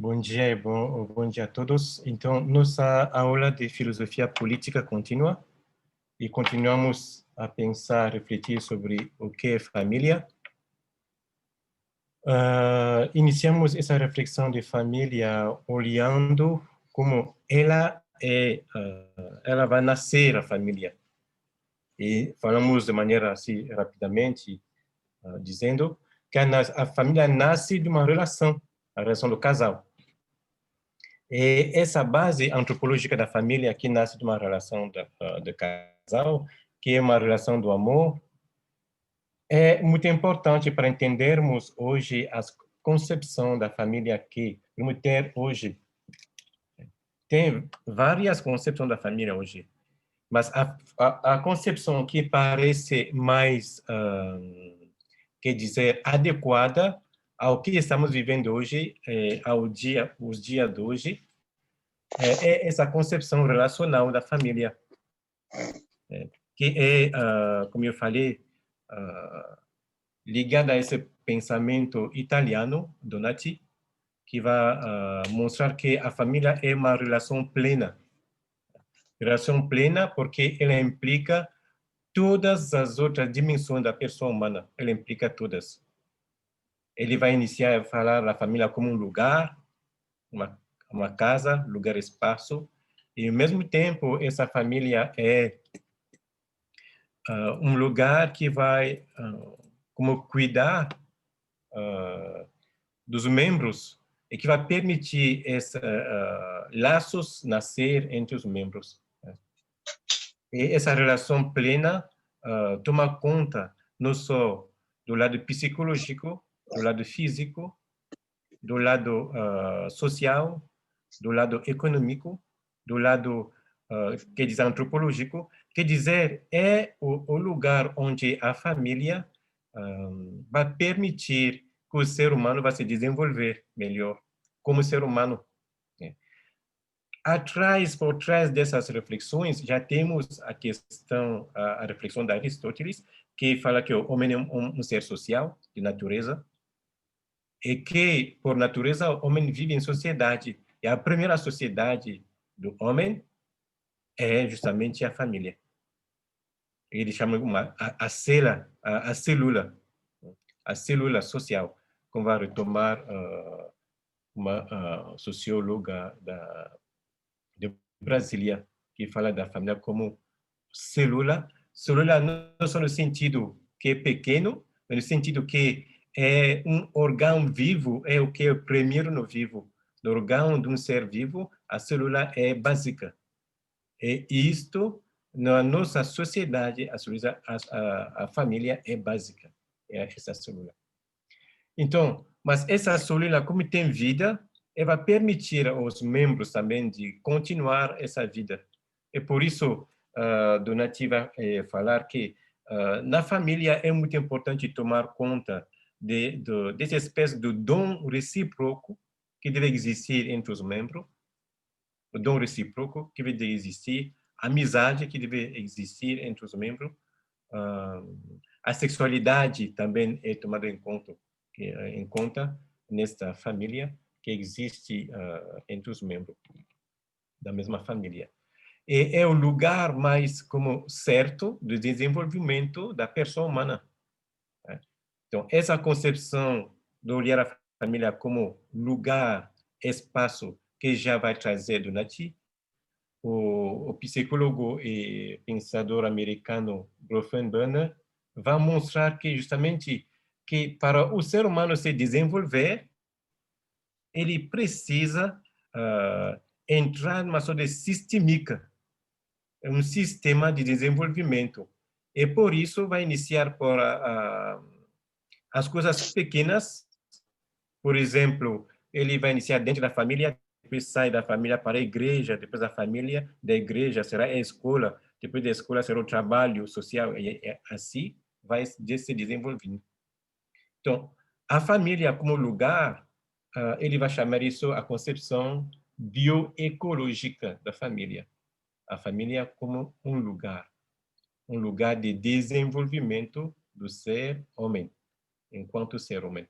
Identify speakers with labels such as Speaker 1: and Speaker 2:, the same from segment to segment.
Speaker 1: Bom dia e bom dia a todos. Então, nossa aula de filosofia política continua e continuamos a pensar, refletir sobre o que é família. Iniciamos essa reflexão de família olhando como ela vai nascer a família. E falamos de maneira assim rapidamente, dizendo que a família nasce de uma relação, a relação do casal. E essa base antropológica da família que nasce de uma relação de casal, que é uma relação do amor, é muito importante para entendermos hoje a concepção da família que vamos ter hoje. Tem várias concepções da família hoje, mas a concepção que parece mais, quer dizer, adequada ao que estamos vivendo hoje, os dias de hoje, é essa concepção relacional da família, que é, como eu falei, ligada a esse pensamento italiano, Donati, que vai mostrar que a família é uma relação plena. Relação plena porque ela implica todas as outras dimensões da pessoa humana, ela implica todas. Ele vai iniciar a falar da família como um lugar, uma casa, lugar, espaço, e ao mesmo tempo essa família é um lugar que vai como cuidar dos membros e que vai permitir esses laços nascer entre os membros. E essa relação plena toma conta não só do lado psicológico, do lado físico, do lado social, do lado econômico, do lado, quer dizer, antropológico, quer dizer, é o lugar onde a família vai permitir que o ser humano vai se desenvolver melhor como ser humano. Por trás dessas reflexões, já temos a questão, a reflexão da Aristóteles, que fala que o homem é um ser social, de natureza, e que, por natureza, o homem vive em sociedade. E a primeira sociedade do homem é justamente a família. Ele chama a célula social, como vai retomar uma socióloga de Brasília, que fala da família como célula não só no sentido que é pequeno, mas no sentido que é um órgão vivo, é o que é o primeiro no vivo. No órgão de um ser vivo, a célula é básica. E isto, na nossa sociedade, a família é básica, é essa célula. Então, mas essa célula, como tem vida, ela vai permitir aos membros também de continuar essa vida. E por isso, Donati vai falar que na família é muito importante tomar conta dessa espécie de dom recíproco que deve existir entre os membros, o dom recíproco que deve existir, a amizade que deve existir entre os membros, a sexualidade também é tomada em conta nesta família que existe entre os membros da mesma família. E é o lugar mais como certo do desenvolvimento da pessoa humana. Né? Então, essa concepção de olhar a família como lugar, espaço, que já vai trazer do Nati, o psicólogo e pensador americano Bronfenbrenner vai mostrar que justamente que para o ser humano se desenvolver, ele precisa entrar numa sorte de sistêmica, um sistema de desenvolvimento. E por isso vai iniciar por as coisas pequenas, por exemplo, ele vai iniciar dentro da família, depois sai da família para a igreja, depois da família, da igreja será a escola, depois da escola será o trabalho social, e assim vai se desenvolvendo. Então, a família como lugar, ele vai chamar isso a concepção bioecológica da família. A família como um lugar de desenvolvimento do ser homem, enquanto ser homem.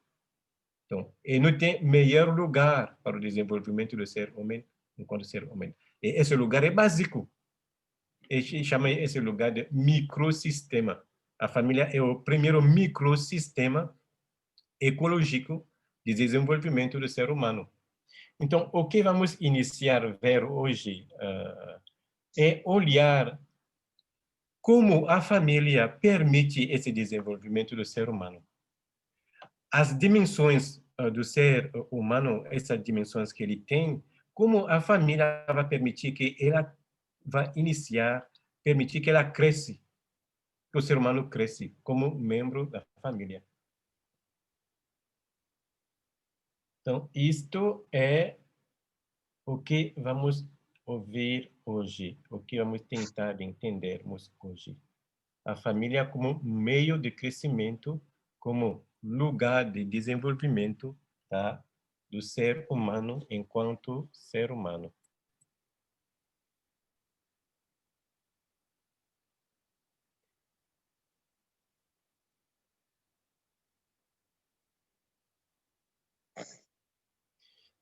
Speaker 1: Então, e não tem melhor lugar para o desenvolvimento do ser humano enquanto ser humano. E esse lugar é básico. E chama esse lugar de microsistema. A família é o primeiro microsistema ecológico de desenvolvimento do ser humano. Então, o que vamos iniciar a ver hoje é olhar como a família permite esse desenvolvimento do ser humano. As dimensões do ser humano, essas dimensões que ele tem, como a família vai permitir que ela vai iniciar, permitir que ela cresça, que o ser humano cresce como membro da família. Então, isto é o que vamos ouvir hoje, o que vamos tentar entendermos hoje. A família como meio de crescimento, como lugar de desenvolvimento, tá, do ser humano enquanto ser humano.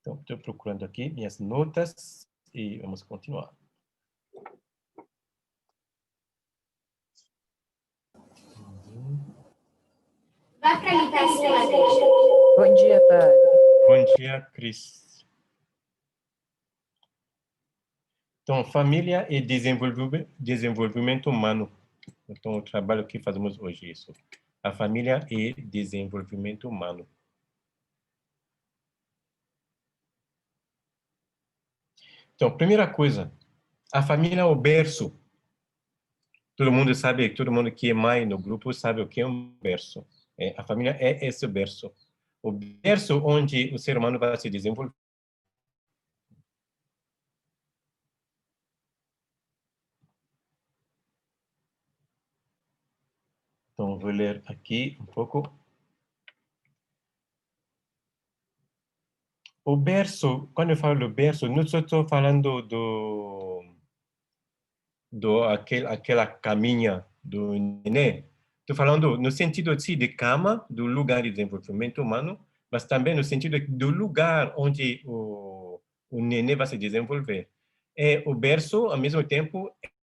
Speaker 1: Então, estou procurando aqui minhas notas e vamos continuar.
Speaker 2: Vai para ali, Igreja. Bom dia, padre.
Speaker 1: Bom dia, Cris. Então, família e desenvolvimento humano. Então, o trabalho que fazemos hoje é isso. A família e desenvolvimento humano. Então, primeira coisa, a família é o berço. Todo mundo sabe, todo mundo que é mãe no grupo sabe o que é um berço. A família é esse berço. O berço onde o ser humano vai se desenvolver. Então, vou ler aqui um pouco. O berço, quando eu falo do berço, não só estou falando aquela caminha do nenê. Estou falando no sentido de cama, do lugar de desenvolvimento humano, mas também no sentido do lugar onde o nenê vai se desenvolver. O berço, ao mesmo tempo,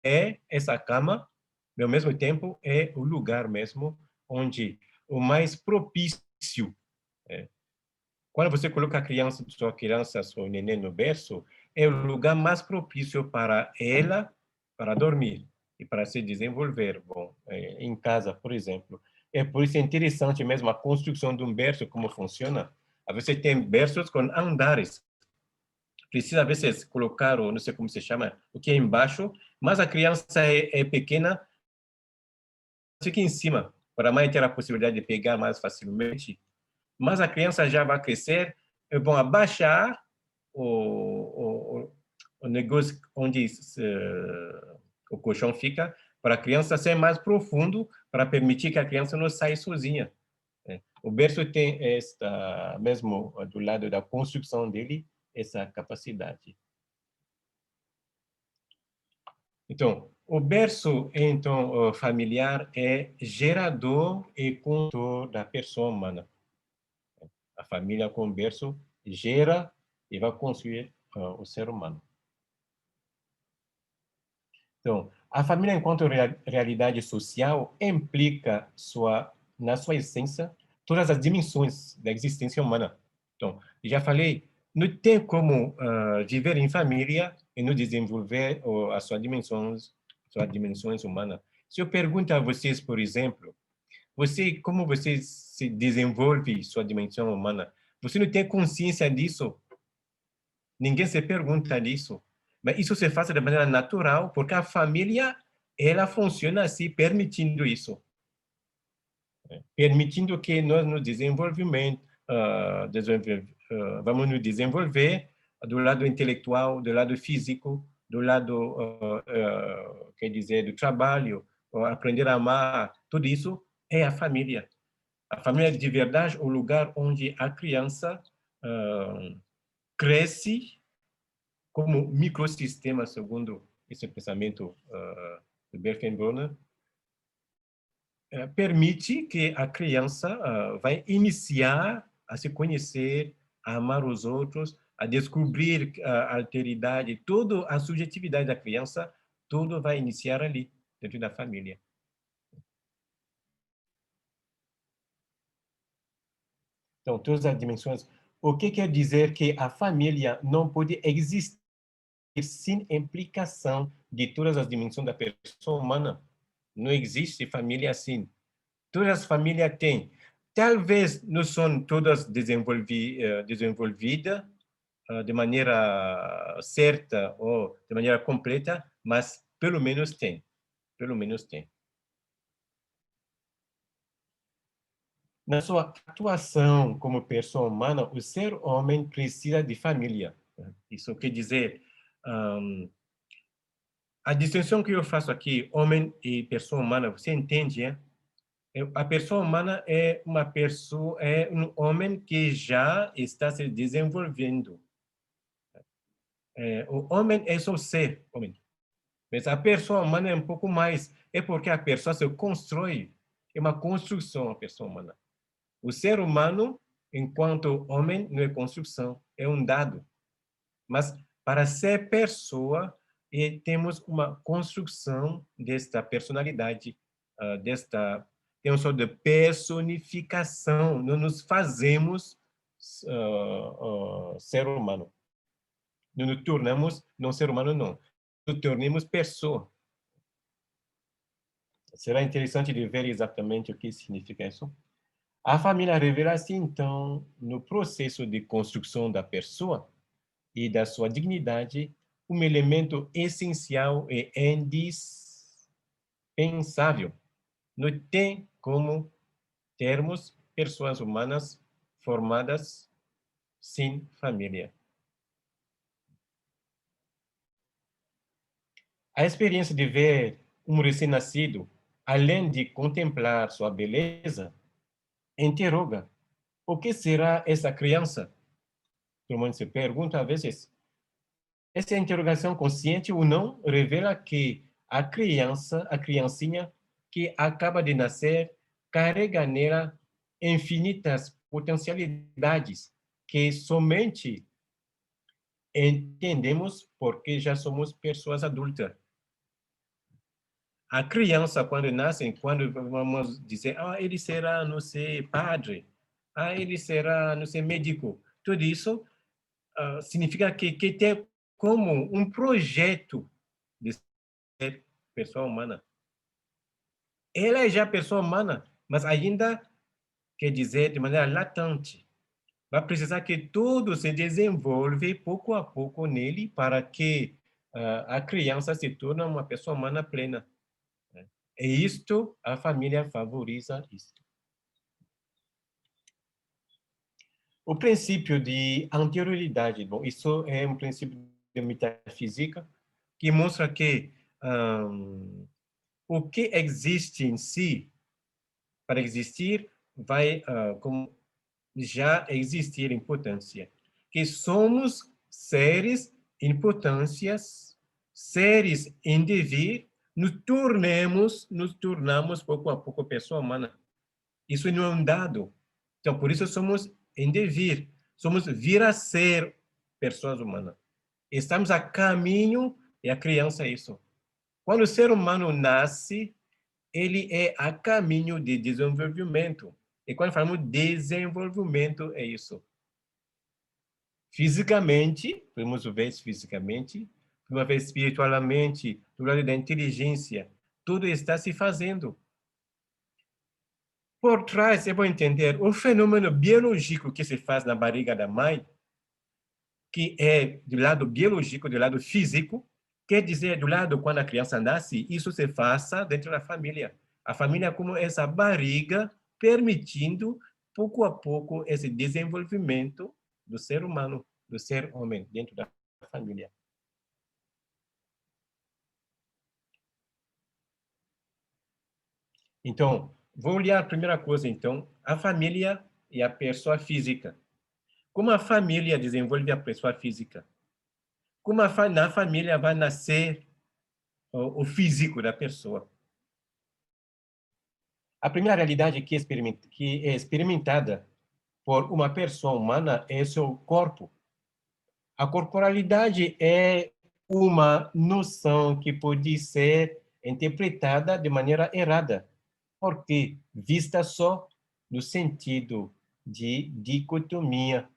Speaker 1: é essa cama, e ao mesmo tempo é o lugar mesmo onde o mais propício. Quando você coloca a criança, sua neném no berço, é o lugar mais propício para ela, para dormir e para se desenvolver. Bom, em casa, por exemplo. É por isso interessante mesmo a construção de um berço, como funciona. Você tem berços com andares. Precisa, às vezes, colocar, ou não sei como se chama, o que é embaixo, mas a criança é pequena, fica em cima, para a mãe ter a possibilidade de pegar mais facilmente. Mas a criança já vai crescer, vão abaixar o negócio onde o colchão fica, para a criança ser mais profundo, para permitir que a criança não saia sozinha. O berço tem esta, mesmo do lado da construção dele, essa capacidade. Então, o berço então familiar é gerador e condutor da pessoa humana. A família com berço gera e vai construir o ser humano. Então, a família enquanto realidade social implica na sua essência todas as dimensões da existência humana. Então, já falei, não tem como viver em família e não desenvolver as suas dimensões humanas. Se eu pergunto a vocês, por exemplo, como você se desenvolve sua dimensão humana? Você não tem consciência disso? Ninguém se pergunta disso. Mas isso se faz de maneira natural, porque a família, ela funciona assim, permitindo isso. Permitindo que nós nos vamos nos desenvolver do lado intelectual, do lado físico, do lado, quer dizer, do trabalho, aprender a amar, tudo isso é a família. A família de verdade é o lugar onde a criança cresce como microsistema, segundo esse pensamento de Berkenbronner, permite que a criança vai iniciar a se conhecer, a amar os outros, a descobrir a alteridade, toda a subjetividade da criança, tudo vai iniciar ali, dentro da família. Então, todas as dimensões. O que quer dizer que a família não pode existir sem implicação de todas as dimensões da pessoa humana? Não existe família assim. Todas as famílias têm. Talvez não são todas desenvolvidas de maneira certa ou de maneira completa, mas pelo menos tem. Pelo menos tem. Na sua atuação como pessoa humana, o ser homem precisa de família. Isso quer dizer, a distinção que eu faço aqui, homem e pessoa humana, você entende, é? A pessoa humana é uma pessoa, é um homem que já está se desenvolvendo. O homem é só ser homem. Mas a pessoa humana é um pouco mais. É porque a pessoa se constrói. É uma construção a pessoa humana. O ser humano, enquanto homem, não é construção, é um dado. Mas para ser pessoa, temos uma construção desta personalidade, tem um sort de personificação, não nos fazemos ser humano. Não nos tornamos não ser humano, não. Nos tornamos pessoa. Será interessante de ver exatamente o que significa isso. A família revela-se, então, no processo de construção da pessoa e da sua dignidade, um elemento essencial e indispensável. Não tem como termos pessoas humanas formadas sem família. A experiência de ver um recém-nascido, além de contemplar sua beleza, interroga: o que será essa criança? Todo mundo se pergunta às vezes. Essa interrogação, consciente ou não, revela que a criança, a criancinha que acaba de nascer, carrega nela infinitas potencialidades que somente entendemos porque já somos pessoas adultas. A criança, quando nasce, quando vamos dizer, ele será, não sei, padre, ele será, não sei, médico, tudo isso significa que tem como um projeto de ser pessoa humana. Ela é já pessoa humana, mas ainda quer dizer de maneira latente. Vai precisar que tudo se desenvolve pouco a pouco nele para que a criança se torne uma pessoa humana plena. Né? E isto, a família favoriza isto. O princípio de anterioridade, bom, isso é um princípio de metafísica que mostra que o que existe em si, para existir, vai como já existir em potência. Que somos seres em potências, seres em devir, nos tornamos pouco a pouco pessoa humana. Isso não é um dado. Então, por isso somos em devir, somos vir a ser pessoas humanas. Estamos a caminho, e a criança é isso. Quando o ser humano nasce, ele é a caminho de desenvolvimento. E quando falamos desenvolvimento, é isso. Fisicamente, podemos ver fisicamente, uma vez espiritualmente, do lado da inteligência, tudo está se fazendo. Por trás, eu vou entender o fenômeno biológico que se faz na barriga da mãe, que é do lado biológico, do lado físico, quer dizer, do lado quando a criança nasce, isso se faça dentro da família. A família como essa barriga, permitindo, pouco a pouco, esse desenvolvimento do ser humano, do ser homem, dentro da família. Então, vou olhar a primeira coisa, então, a família e a pessoa física. Como a família desenvolve a pessoa física? Como na família vai nascer o físico da pessoa? A primeira realidade que é experimentada por uma pessoa humana é seu corpo. A corporalidade é uma noção que pode ser interpretada de maneira errada, porque vista só no sentido de dicotomia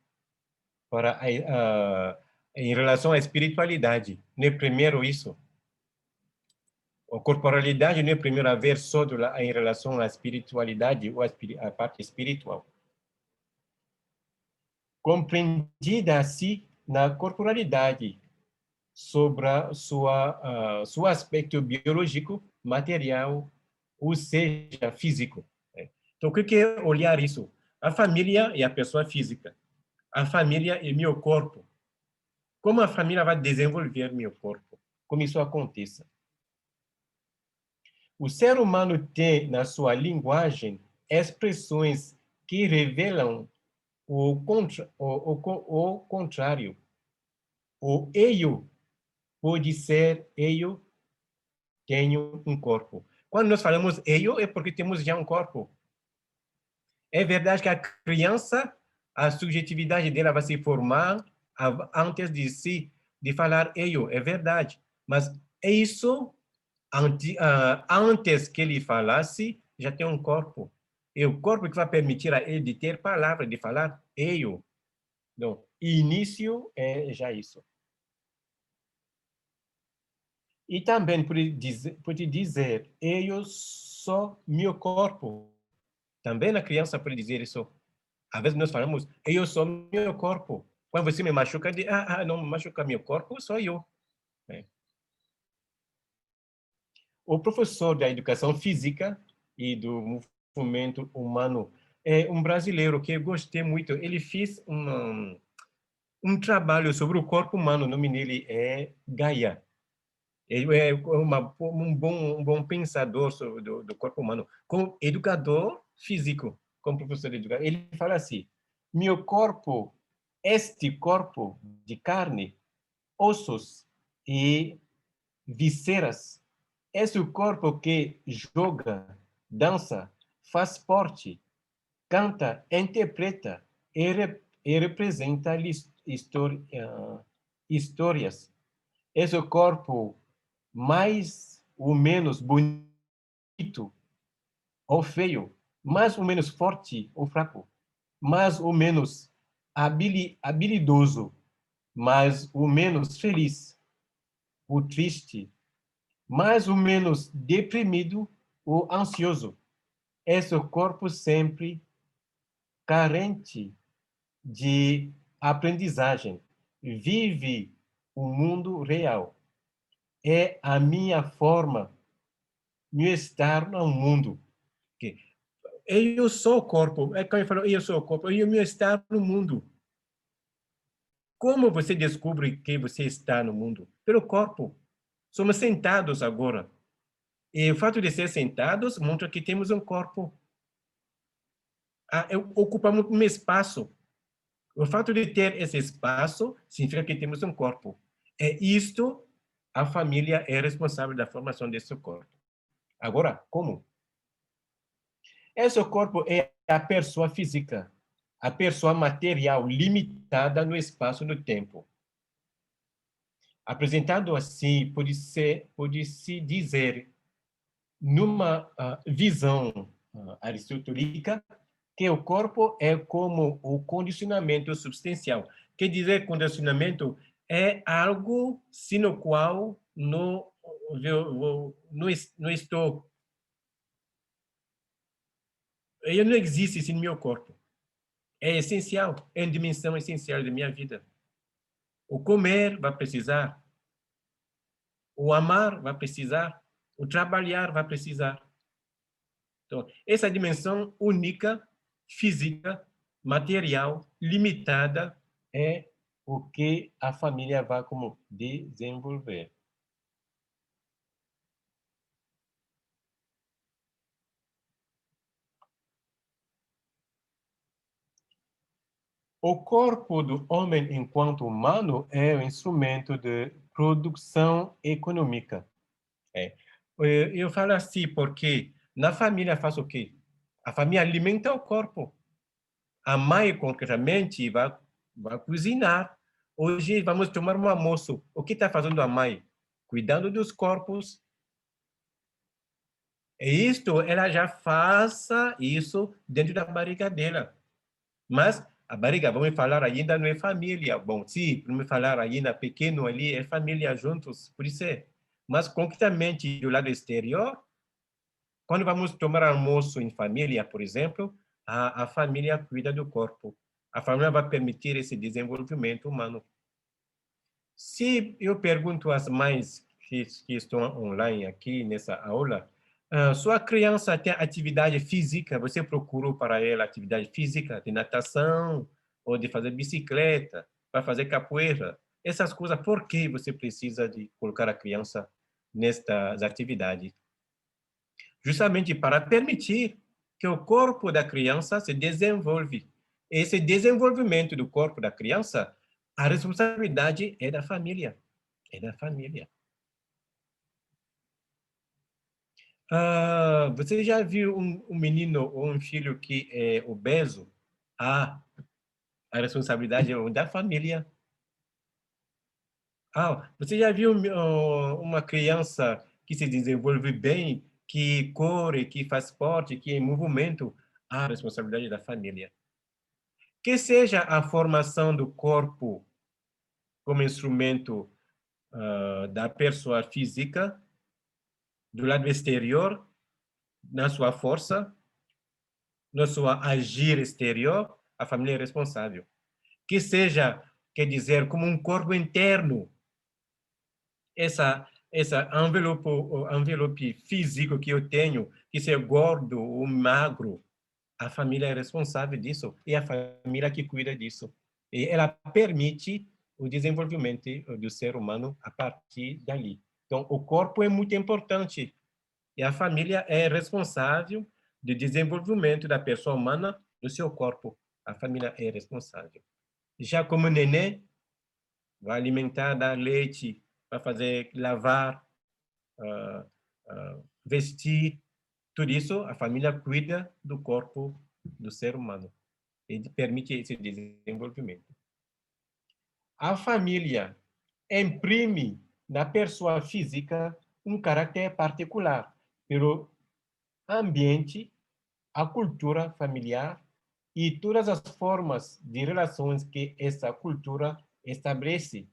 Speaker 1: para em relação à espiritualidade. Não é primeiro isso. A corporalidade não é primeiro a ver só em relação à espiritualidade ou à parte espiritual. Compreendida assim na corporalidade, sobre seu aspecto biológico, material, ou seja, físico. Então, o que é olhar isso? A família é a pessoa física. A família é meu corpo. Como a família vai desenvolver meu corpo? Como isso acontece? O ser humano tem na sua linguagem expressões que revelam o contrário. O eu pode ser eu tenho um corpo. Quando nós falamos eu, é porque temos já um corpo. É verdade que a criança, a subjetividade dela vai se formar antes de falar eu, é verdade. Mas é isso, antes que ele falasse, já tem um corpo. É o corpo que vai permitir a ele de ter palavra, de falar eu. Então, início é já isso. E também pode dizer, eu sou meu corpo. Também a criança pode dizer isso. Às vezes nós falamos, eu sou meu corpo. Quando você me machuca, diz, não machuca meu corpo, sou eu. O professor da educação física e do movimento humano é um brasileiro que eu gostei muito. Ele fez um trabalho sobre o corpo humano, o nome dele é Gaia. Ele é um bom pensador sobre do corpo humano, como educador físico, como professor de educação. Ele fala assim, meu corpo, este corpo de carne, ossos e vísceras, é o corpo que joga, dança, faz esporte, canta, interpreta e representa histórias. É o corpo mais ou menos bonito ou feio, mais ou menos forte ou fraco, mais ou menos habilidoso, mais ou menos feliz ou triste, mais ou menos deprimido ou ansioso. É o corpo sempre carente de aprendizagem. Vive o mundo real. É a minha forma meu estar no mundo. Eu sou o corpo. É como eu falo, eu sou o corpo. E o meu estar no mundo. Como você descobre que você está no mundo? Pelo corpo. Somos sentados agora. E o fato de ser sentados mostra que temos um corpo. Ocupamos um espaço. O fato de ter esse espaço significa que temos um corpo. É isto, a família é responsável da formação desse corpo. Agora, como? Esse corpo é a pessoa física, a pessoa material limitada no espaço e no tempo. Apresentado assim, pode-se dizer, numa visão aristotélica, que o corpo é como o condicionamento substancial. Quer dizer, condicionamento é algo sem o qual não estou. Eu não existo sem meu corpo. É essencial, é uma dimensão essencial da minha vida. O comer vai precisar, o amar vai precisar, o trabalhar vai precisar. Então, essa dimensão única, física, material, limitada, é o que a família vai como desenvolver. O corpo do homem enquanto humano é um instrumento de produção econômica. Eu falo assim porque na família faz o quê? A família alimenta o corpo. A mãe, concretamente, vai cozinhar. Hoje vamos tomar um almoço. O que está fazendo a mãe? Cuidando dos corpos. E isto, ela já faça isso dentro da barriga dela. Mas a barriga, vamos falar, ainda não é família. Bom, sim, vamos falar ainda pequeno ali, é família juntos, por isso é. Mas concretamente do lado exterior, quando vamos tomar almoço em família, por exemplo, a família cuida do corpo. A família vai permitir esse desenvolvimento humano. Se eu pergunto às mães que estão online aqui nessa aula, sua criança tem atividade física, você procurou para ela atividade física, de natação, ou de fazer bicicleta, para fazer capoeira, essas coisas, por que você precisa de colocar a criança nestas atividades? Justamente para permitir que o corpo da criança se desenvolve. Esse desenvolvimento do corpo da criança, a responsabilidade é da família. É da família. Você já viu um menino ou um filho que é obeso? A responsabilidade é da família. Você já viu uma criança que se desenvolve bem, que corre, que faz esporte, que é em movimento? A responsabilidade é da família. Que seja a formação do corpo como instrumento da pessoa física, do lado exterior, na sua força, no seu agir exterior, a família é responsável. Que seja, quer dizer, como um corpo interno, essa envelope físico que eu tenho, que ser gordo ou magro, a família é responsável disso, e a família que cuida disso. E ela permite o desenvolvimento do ser humano a partir dali. Então, o corpo é muito importante, e a família é responsável do desenvolvimento da pessoa humana do seu corpo. A família é responsável. Já como neném, vai alimentar, dar leite, vai fazer lavar, vestir, tudo isso, a família cuida do corpo do ser humano e permite esse desenvolvimento. A família imprime na pessoa física um caráter particular pelo ambiente, a cultura familiar e todas as formas de relações que essa cultura estabelece.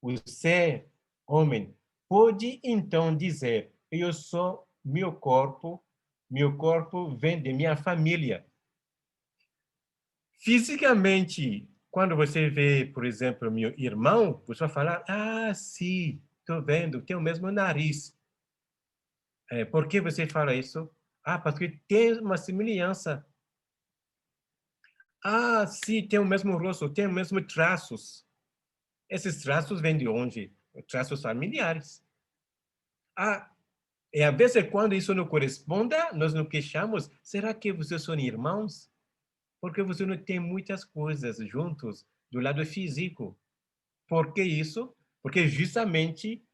Speaker 1: O ser homem pode então dizer: eu sou meu corpo vem de minha família. Fisicamente, quando você vê, por exemplo, meu irmão, você vai falar: sim, estou vendo, tem o mesmo nariz. Por que você fala isso? Porque tem uma semelhança. Sim, tem o mesmo rosto, tem os mesmos traços. Esses traços vêm de onde? Traços familiares. E às vezes, quando isso não corresponde, nós nos queixamos: será que vocês são irmãos? Porque você não tem muitas coisas juntos do lado físico. Por que isso? Porque justamente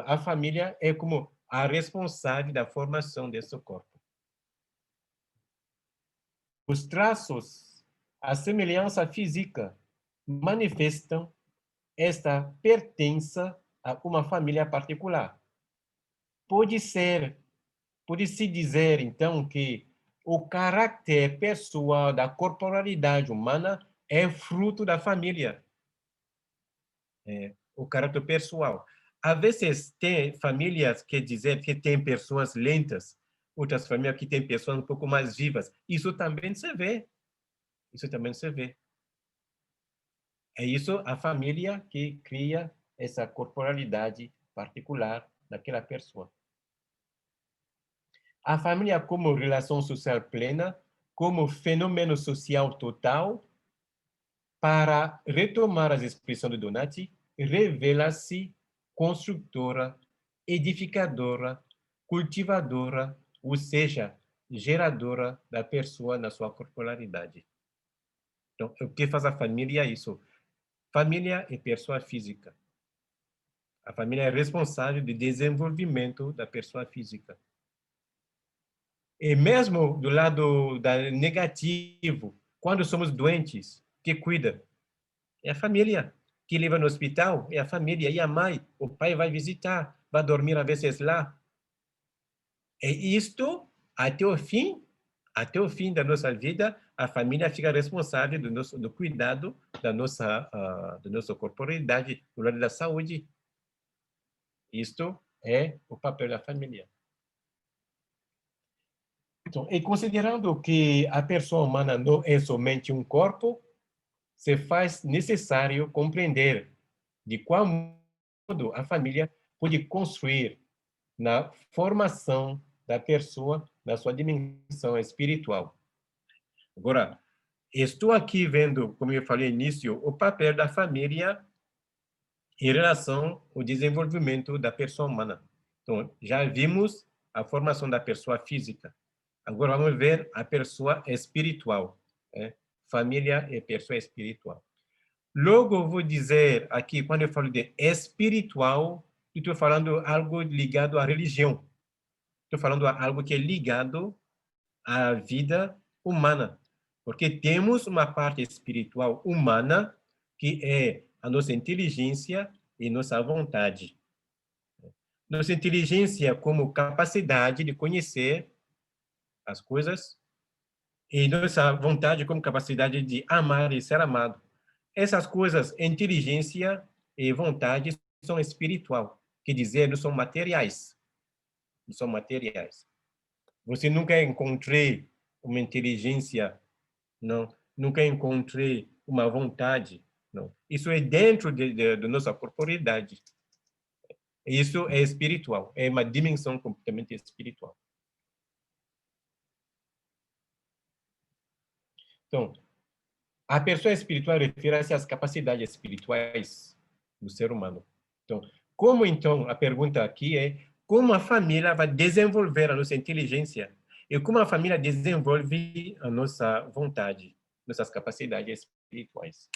Speaker 1: a família é como a responsável da formação desse corpo. Os traços, a semelhança física, manifestam esta pertença a uma família particular. Pode-se dizer, então, que o caráter pessoal da corporalidade humana é fruto da família. O caráter pessoal. Às vezes, tem famílias que dizem que tem pessoas lentas, outras famílias que têm pessoas um pouco mais vivas. Isso também se vê. Isso também se vê. É isso a família que cria essa corporalidade particular daquela pessoa. A família como relação social plena, como fenômeno social total, para retomar as expressões de Donati, revela-se construtora, edificadora, cultivadora, ou seja, geradora da pessoa na sua corporalidade. Então, o que faz a família é isso. Família é pessoa física. A família é responsável do desenvolvimento da pessoa física. E mesmo do lado negativo, Quando somos doentes, que cuida? É a família. Que leva no hospital é a família e a mãe. O pai vai visitar, vai dormir às vezes lá. E isto, até o fim da nossa vida, a família fica responsável do cuidado da nossa corporalidade, do lado da saúde. Isto é o papel da família. Então, e considerando que a pessoa humana não é somente um corpo, se faz necessário compreender de qual modo a família pode construir na formação da pessoa, na sua dimensão espiritual. Agora, estou aqui vendo, como eu falei no início, o papel da família em relação ao desenvolvimento da pessoa humana. Então, já vimos a formação da pessoa física. Agora vamos ver a pessoa espiritual. Né? Família e pessoa espiritual. Logo, eu vou dizer aqui, quando eu falo de espiritual, eu estou falando algo ligado à religião. Estou falando algo que é ligado à vida humana. Porque temos uma parte espiritual humana, que é a nossa inteligência e nossa vontade. Nossa inteligência como capacidade de conhecer as coisas e nossa vontade como capacidade de amar e ser amado. Essas coisas, inteligência e vontade, são espiritual. Quer dizer, não são materiais. Não são materiais. Você nunca encontrei uma inteligência, não. Nunca encontrei uma vontade, não. Isso é dentro da nossa corporeidade. Isso é espiritual. É uma dimensão completamente espiritual. Então, a pessoa espiritual refere-se às capacidades espirituais do ser humano. Então, a pergunta aqui é como a família vai desenvolver a nossa inteligência e como a família desenvolve a nossa vontade, nossas capacidades espirituais.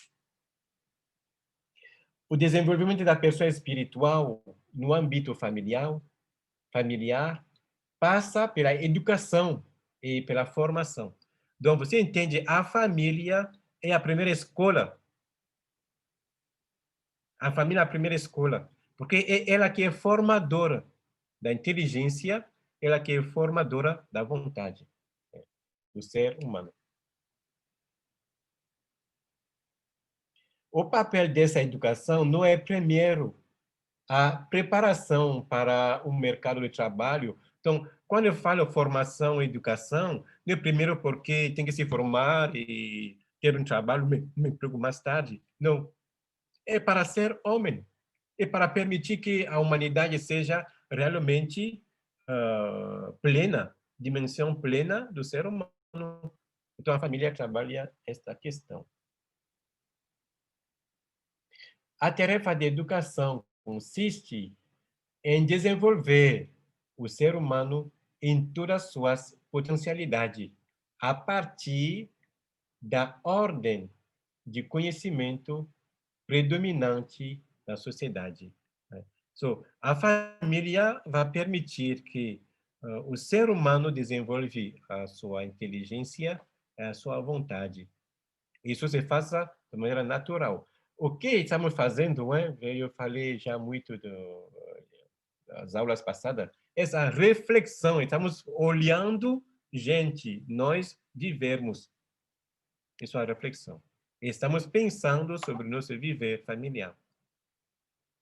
Speaker 1: O desenvolvimento da pessoa espiritual no âmbito familiar passa pela educação e pela formação. Então, você entende, a família é a primeira escola. A família é a primeira escola, porque é ela que é formadora da inteligência, ela que é formadora da vontade do ser humano. O papel dessa educação não é, primeiro, a preparação para o mercado de trabalho. Então, quando eu falo formação e educação, não é primeiro porque tem que se formar e ter um trabalho, um emprego mais tarde. Não. É para ser homem. É para permitir que a humanidade seja realmente plena, dimensão plena do ser humano. Então, a família trabalha esta questão. A tarefa de educação consiste em desenvolver o ser humano em todas as suas potencialidades, a partir da ordem de conhecimento predominante da sociedade. A família vai permitir que o ser humano desenvolva a sua inteligência, a sua vontade. Isso se faça de maneira natural. O que estamos fazendo, eu falei já muito das aulas passadas, essa reflexão, estamos olhando, gente, nós vivermos. Isso é a reflexão. Estamos pensando sobre o nosso viver familiar.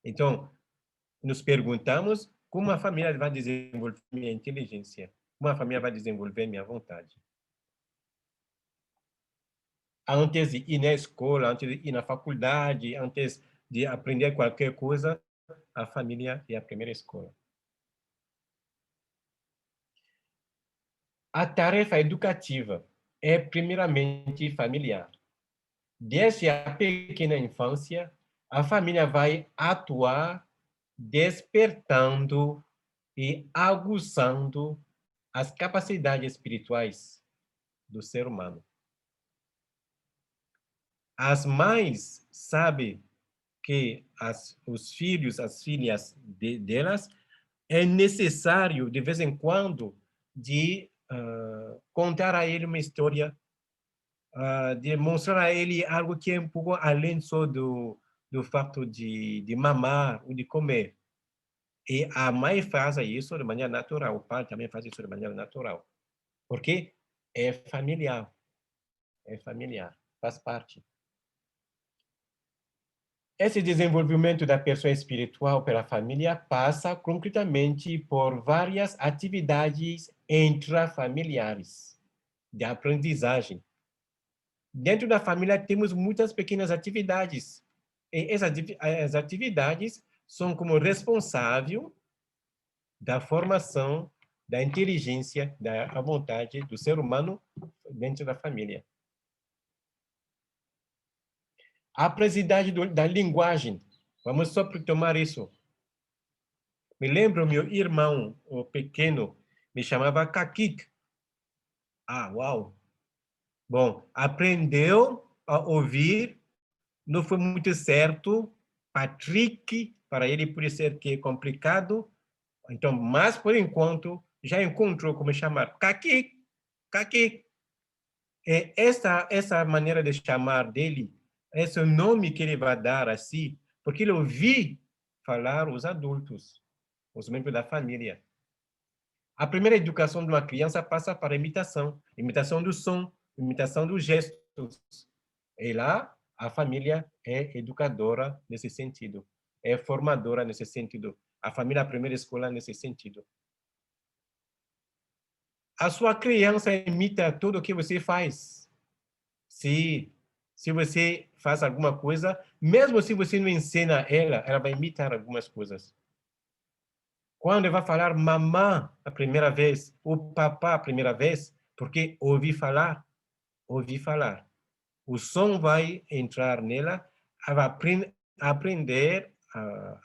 Speaker 1: Então, nos perguntamos como a família vai desenvolver minha inteligência, como a família vai desenvolver minha vontade. Antes de ir na escola, antes de ir na faculdade, antes de aprender qualquer coisa, a família é a primeira escola. A tarefa educativa é primeiramente familiar. Desde a pequena infância, a família vai atuar despertando e aguçando as capacidades espirituais do ser humano. As mães sabem que os filhos, as filhas delas, é necessário, de vez em quando, de contar a ele uma história demonstrar a ele algo que é um pouco além só do fato de mamar ou de comer. E a mãe faz isso de maneira natural, o pai também faz isso de maneira natural. Porque é familiar, faz parte. Esse desenvolvimento da pessoa espiritual pela família passa concretamente por várias atividades intrafamiliares de aprendizagem. Dentro da família temos muitas pequenas atividades. E as atividades são como responsável da formação da inteligência, da vontade do ser humano dentro da família. A aprendizagem da linguagem. Vamos só tomar isso. Me lembro, meu irmão, o pequeno, me chamava Kakik. Ah, uau! Bom, aprendeu a ouvir, não foi muito certo. Patrick, para ele pode ser que é complicado. Então, mas por enquanto, já encontrou como chamar. Kakik, Kakik. Essa maneira de chamar dele, esse é o nome que ele vai dar a si, porque ele ouviu falar os adultos, os membros da família. A primeira educação de uma criança passa para a imitação do som, imitação dos gestos. E lá, a família é educadora nesse sentido, é formadora nesse sentido. A família é a primeira escola nesse sentido. A sua criança imita tudo o que você faz. Se você faz alguma coisa, mesmo se você não ensina ela, ela vai imitar algumas coisas. Quando vai falar mamã a primeira vez, ou papá a primeira vez, porque ouvi falar. O som vai entrar nela, ela vai aprender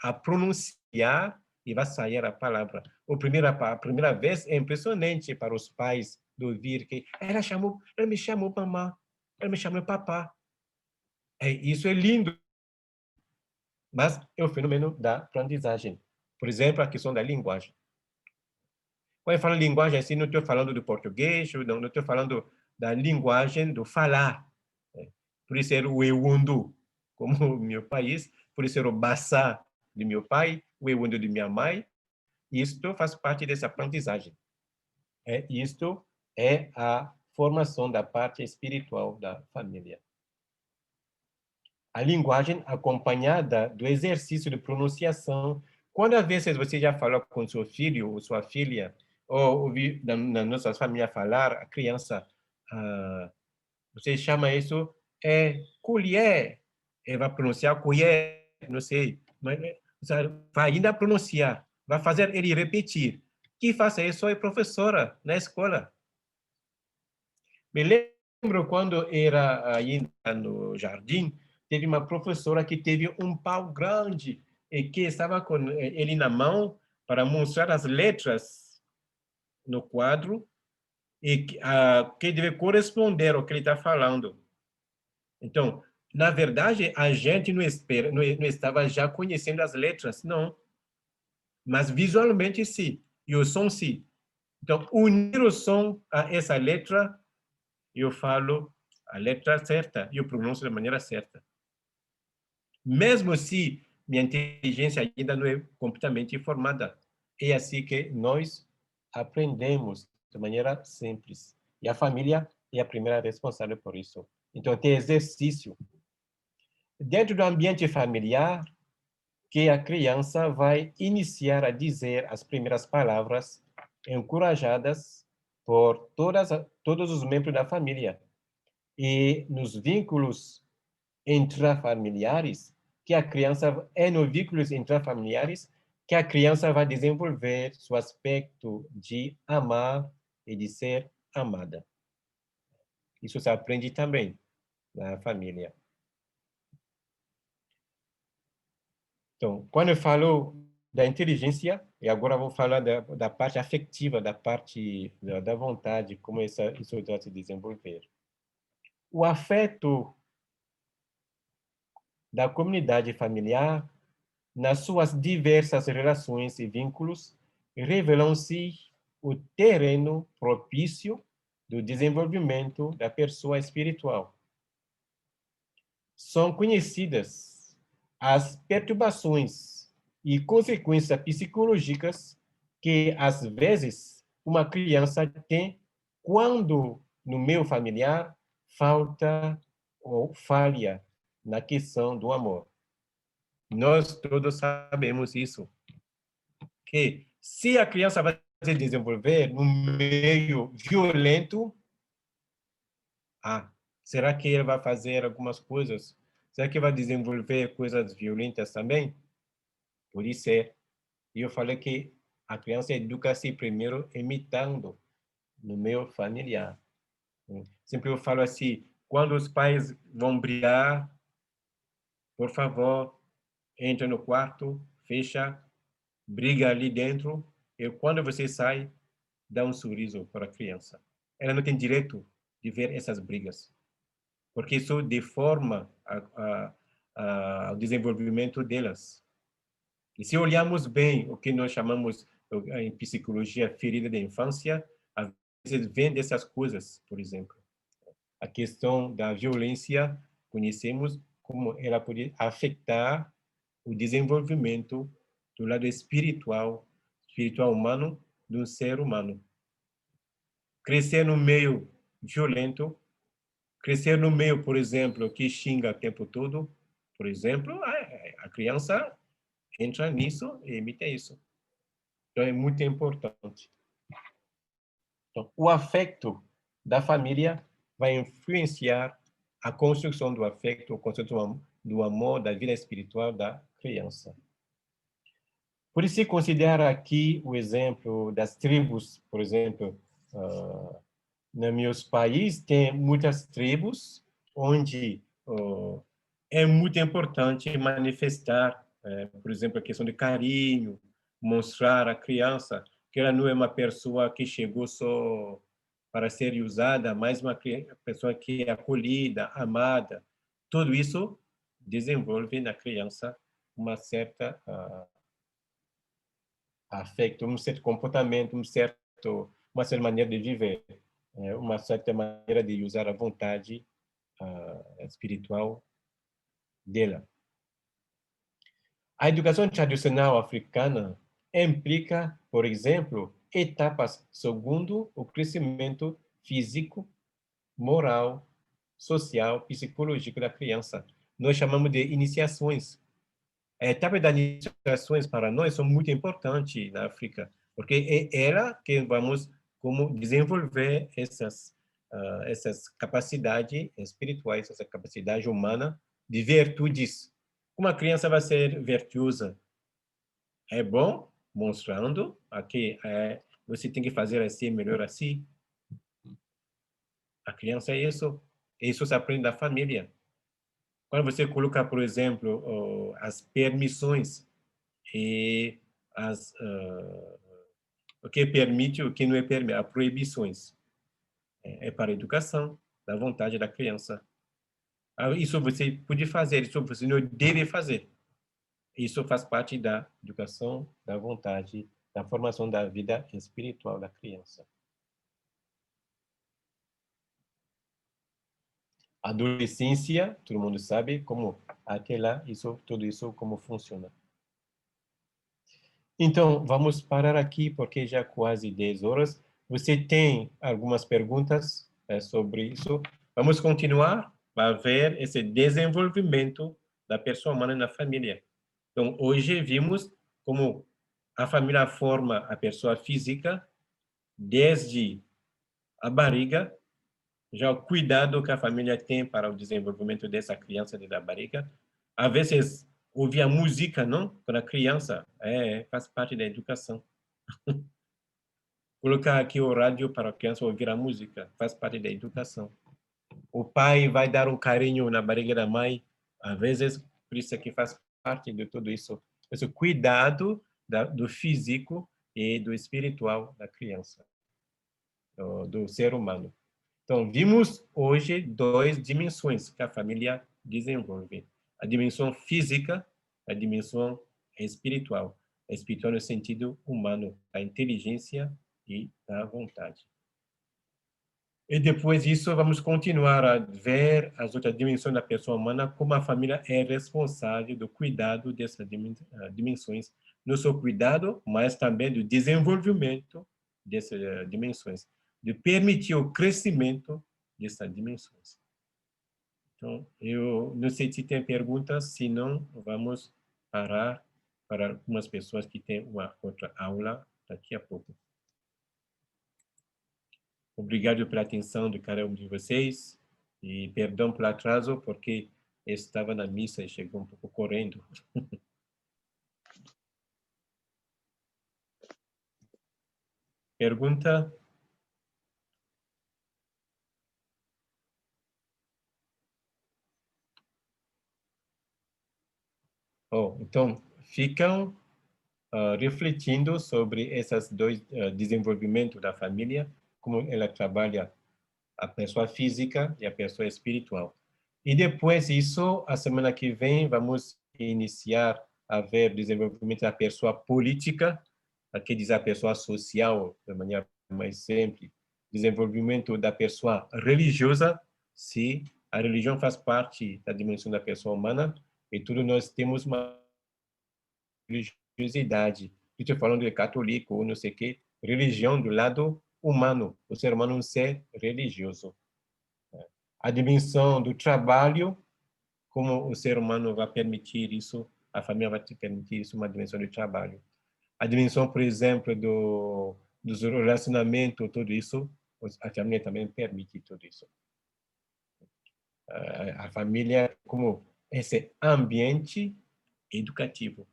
Speaker 1: a pronunciar e vai sair a palavra. A primeira vez é impressionante para os pais de ouvir que ela me chamou mamã, ela me chamou papá. Isso é lindo, mas é o fenômeno da aprendizagem. Por exemplo, a questão da linguagem. Quando eu falo linguagem assim, não estou falando do português, não estou falando da linguagem do falar. Por isso era o Ewundo, como o meu país, por isso era o Bassa de meu pai, o Ewundo de minha mãe. Isto faz parte dessa aprendizagem. Isto é a formação da parte espiritual da família. A linguagem acompanhada do exercício de pronunciação. Quantas vezes você já falou com seu filho ou sua filha, ou ouviu na nossa família falar, a criança, você chama isso colher, ele vai pronunciar colher, não sei, mas vai ainda pronunciar, vai fazer ele repetir. Quem faça isso é professora na escola. Me lembro quando era ainda no jardim, teve uma professora que teve um pau grande e que estava com ele na mão para mostrar as letras no quadro e que deve corresponder ao que ele está falando. Então, na verdade, a gente não estava já conhecendo as letras, não. Mas visualmente, sim. E o som, sim. Então, unir o som a essa letra, eu falo a letra certa, eu pronuncio da maneira certa. Mesmo se minha inteligência ainda não é completamente formada. É assim que nós aprendemos de maneira simples. E a família é a primeira responsável por isso. Então, tem exercício. Dentro do ambiente familiar, que a criança vai iniciar a dizer as primeiras palavras, encorajadas por todos os membros da família. E nos vínculos intrafamiliares, que a criança é nos vínculos intrafamiliares que a criança vai desenvolver seu aspecto de amar e de ser amada. Isso se aprende também na família. Então, quando eu falo da inteligência, e agora vou falar da parte afetiva, da parte da vontade, como isso vai se desenvolver. O afeto da comunidade familiar, nas suas diversas relações e vínculos, revelam-se o terreno propício do desenvolvimento da pessoa espiritual. São conhecidas as perturbações e consequências psicológicas que, às vezes, uma criança tem quando, no meio familiar, falta ou falha na questão do amor. Nós todos sabemos isso, que se a criança vai se desenvolver no meio violento, será que ele vai fazer algumas coisas? Será que vai desenvolver coisas violentas também? Por isso eu falei que a criança educa-se primeiro imitando no meio familiar. Sempre eu falo assim, quando os pais vão brigar, por favor, entra no quarto, fecha, briga ali dentro, e quando você sai, dá um sorriso para a criança. Ela não tem direito de ver essas brigas, porque isso deforma o desenvolvimento delas. E se olharmos bem o que nós chamamos em psicologia ferida da infância, às vezes vem dessas coisas, por exemplo. A questão da violência, conhecemos como ela pode afetar o desenvolvimento do lado espiritual humano do ser humano. Crescer no meio violento, crescer no meio, por exemplo, que xinga o tempo todo, por exemplo, a criança entra nisso e imita isso. Então, é muito importante. Então, o afeto da família vai influenciar a construção do afeto, a construção do amor, da vida espiritual da criança. Por isso, se considera aqui o exemplo das tribos, por exemplo, nos meus países, tem muitas tribos onde é muito importante manifestar, por exemplo, a questão de carinho, mostrar à criança que ela não é uma pessoa que chegou só para ser usada, mas uma pessoa que é acolhida, amada. Tudo isso desenvolve na criança uma certa afeto, um certo comportamento, uma certa maneira de viver, uma certa maneira de usar a vontade espiritual dela. A educação tradicional africana implica, por exemplo, etapas segundo o crescimento físico, moral, social, psicológico da criança. Nós chamamos de iniciações. A etapa das iniciações para nós são muito importantes na África, porque é ela que vamos como desenvolver essas capacidades espirituais, essa capacidade humana de virtudes. Uma criança vai ser virtuosa. É bom, mostrando aqui você tem que fazer assim, melhor assim. A criança é isso. Isso se aprende da família. Quando você coloca, por exemplo, as permissões e o que permite e o que não é permitido, as proibições. É para a educação, da vontade da criança. Isso você pode fazer, isso você não deve fazer. Isso faz parte da educação, da vontade, da formação da vida espiritual da criança. A adolescência, todo mundo sabe como tudo isso como funciona. Então, vamos parar aqui, porque já quase 10 horas. Você tem algumas perguntas sobre isso? Vamos continuar para ver esse desenvolvimento da pessoa humana na família. Então, hoje vimos como a família forma a pessoa física, desde a barriga, já o cuidado que a família tem para o desenvolvimento dessa criança da barriga. Às vezes, ouvir a música, não? Quando a criança faz parte da educação. Colocar aqui o rádio para a criança ouvir a música faz parte da educação. O pai vai dar um carinho na barriga da mãe, às vezes, por isso é que faz parte de tudo isso. Esse cuidado do físico e do espiritual da criança, do ser humano. Então, vimos hoje duas dimensões que a família desenvolve. A dimensão física, a dimensão espiritual. Espiritual no sentido humano, da inteligência e da vontade. E depois disso, vamos continuar a ver as outras dimensões da pessoa humana, como a família é responsável do cuidado dessas dimensões. Não só cuidado, mas também do desenvolvimento dessas dimensões, de permitir o crescimento dessas dimensões. Então, eu não sei se tem perguntas, se não, vamos parar para algumas pessoas que têm uma outra aula daqui a pouco. Obrigado pela atenção de cada um de vocês e perdão pelo atraso, porque eu estava na missa e chegou um pouco correndo. Pergunta? Oh, então, ficam refletindo sobre esses dois desenvolvimentos da família, como ela trabalha a pessoa física e a pessoa espiritual. E depois disso, a semana que vem, vamos iniciar a ver desenvolvimento da pessoa política, aqui diz a pessoa social, de maneira mais simples, desenvolvimento da pessoa religiosa, se a religião faz parte da dimensão da pessoa humana, e tudo nós temos uma religiosidade. Estou falando de católico ou não sei o quê, religião do lado humano, o ser humano é um ser religioso. A dimensão do trabalho, como o ser humano vai permitir isso, a família vai te permitir isso, uma dimensão de trabalho. A dimensão, por exemplo, dos relacionamentos, tudo isso, a família também permite tudo isso. A família como esse ambiente educativo,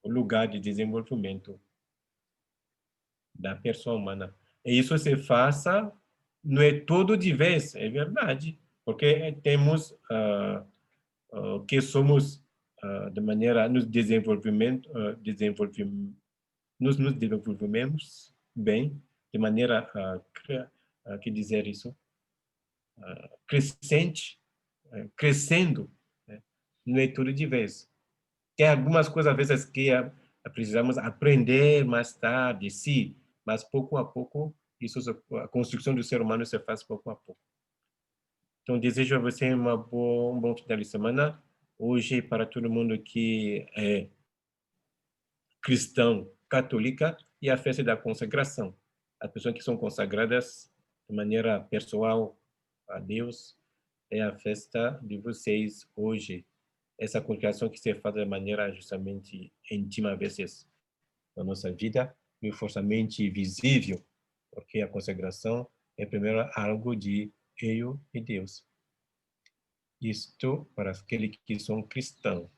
Speaker 1: o lugar de desenvolvimento da pessoa humana. E isso se faça, não é todo de vez, é verdade, porque temos que somos de maneira nos desenvolvimento nos desenvolvemos bem de maneira que dizer isso crescente, crescendo, né? Não é tudo de vez. Tem algumas coisas às vezes que precisamos aprender mais tarde, sim, mas pouco a pouco isso a construção do ser humano se faz pouco a pouco. Então, desejo a você um bom final de semana. Hoje, para todo mundo que é cristão, católica, e a festa da consagração. As pessoas que são consagradas de maneira pessoal a Deus, é a festa de vocês hoje. Essa consagração que se faz de maneira justamente íntima, às vezes, na nossa vida, e forçamente visível, porque a consagração é primeiro algo de eu e Deus. Isto para aqueles que são cristãos.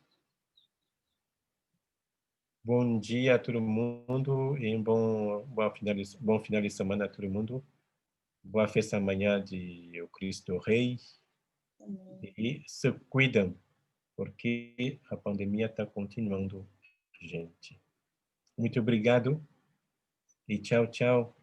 Speaker 1: Bom dia a todo mundo e bom final de semana a todo mundo. Boa festa amanhã de o Cristo Rei. E se cuidam, porque a pandemia está continuando, gente. Muito obrigado e tchau, tchau.